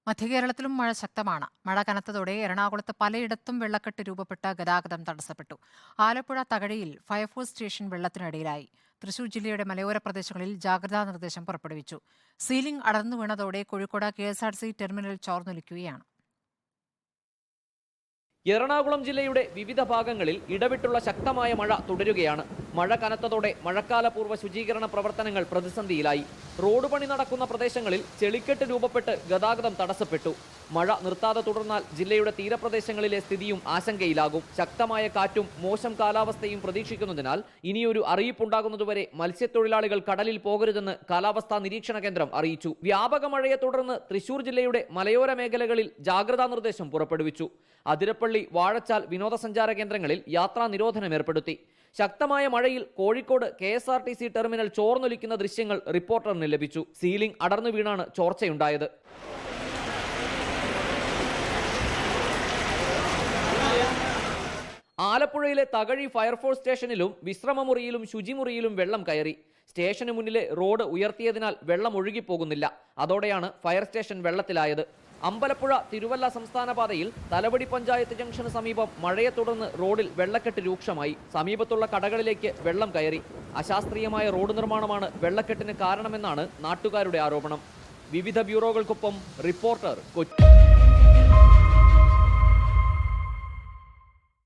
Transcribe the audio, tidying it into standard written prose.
മധ്യകേരളത്തിലും മഴ ശക്തമാണ്. മഴ കനത്തതോടെ എറണാകുളത്ത് പലയിടത്തും വെള്ളക്കെട്ട് രൂപപ്പെട്ട് ഗതാഗതം തടസ്സപ്പെട്ടു. ആലപ്പുഴ തകഴിയിൽ ഫയർഫോഴ്സ് സ്റ്റേഷൻ വെള്ളത്തിനടിയിലായി. തൃശൂർ ജില്ലയുടെ മലയോര പ്രദേശങ്ങളിൽ ജാഗ്രതാ നിർദ്ദേശം പുറപ്പെടുവിച്ചു. സീലിംഗ് അടർന്നു വീണതോടെ കോഴിക്കോട് KSRTC ടെർമിനൽ ചോർന്നൊലിക്കുകയാണ്. എറണാകുളം ജില്ലയുടെ വിവിധ ഭാഗങ്ങളിൽ ഇടവിട്ടുള്ള ശക്തമായ മഴ തുടരുകയാണ്. മഴ കനത്തതോടെ മഴക്കാലപൂർവ്വ ശുചീകരണ പ്രവർത്തനങ്ങൾ പ്രതിസന്ധിയിലായി. റോഡ് പണി നടക്കുന്ന പ്രദേശങ്ങളിൽ ചെളിക്കെട്ട് രൂപപ്പെട്ട് ഗതാഗതം തടസ്സപ്പെട്ടു. മഴ നിർത്താതെ തുടർന്നാൽ ജില്ലയുടെ തീരപ്രദേശങ്ങളിലെ സ്ഥിതിയും ആശങ്കയിലാകും. ശക്തമായ കാറ്റും മോശം കാലാവസ്ഥയും പ്രതീക്ഷിക്കുന്നതിനാൽ ഇനിയൊരു അറിയിപ്പുണ്ടാകുന്നതുവരെ മത്സ്യത്തൊഴിലാളികൾ കടലിൽ പോകരുതെന്ന് കാലാവസ്ഥാ നിരീക്ഷണ കേന്ദ്രം അറിയിച്ചു. വ്യാപക മഴയെ തുടർന്ന് തൃശൂർ ജില്ലയുടെ മലയോര മേഖലകളിൽ ജാഗ്രതാ നിർദ്ദേശം പുറപ്പെടുവിച്ചു. അതിരപ്പള്ളി, വാഴച്ചാൽ വിനോദസഞ്ചാര കേന്ദ്രങ്ങളിൽ യാത്രാ നിരോധനം ഏർപ്പെടുത്തി. ശക്തമായ മഴയിൽ കോഴിക്കോട് KSRTC ടെർമിനൽ ചോർന്നൊലിക്കുന്ന ദൃശ്യങ്ങൾ റിപ്പോർട്ടറിന് ലഭിച്ചു. സീലിംഗ് അടർന്നു വീണാണ് ചോർച്ചയുണ്ടായത്. ആലപ്പുഴയിലെ തകഴി ഫയർഫോഴ്സ് സ്റ്റേഷനിലും വിശ്രമമുറിയിലും ശുചിമുറിയിലും വെള്ളം കയറി. സ്റ്റേഷന് മുന്നിലെ റോഡ് ഉയർത്തിയതിനാൽ വെള്ളം ഒഴുകിപ്പോകുന്നില്ല. അതോടെയാണ് ഫയർ സ്റ്റേഷൻ വെള്ളത്തിലായത്. അമ്പലപ്പുഴ തിരുവല്ല സംസ്ഥാന പാതയിൽ തലവടി പഞ്ചായത്ത് ജംഗ്ഷന് സമീപം മഴയെ തുടർന്ന് റോഡിൽ വെള്ളക്കെട്ട് രൂക്ഷമായി. സമീപത്തുള്ള കടകളിലേക്ക് വെള്ളം കയറി. അശാസ്ത്രീയമായ റോഡ് നിർമ്മാണമാണ് വെള്ളക്കെട്ടിന് കാരണമെന്നാണ് നാട്ടുകാരുടെ ആരോപണം. വിവിധ ബ്യൂറോകൾക്കൊപ്പം റിപ്പോർട്ടർ കൊച്ചി.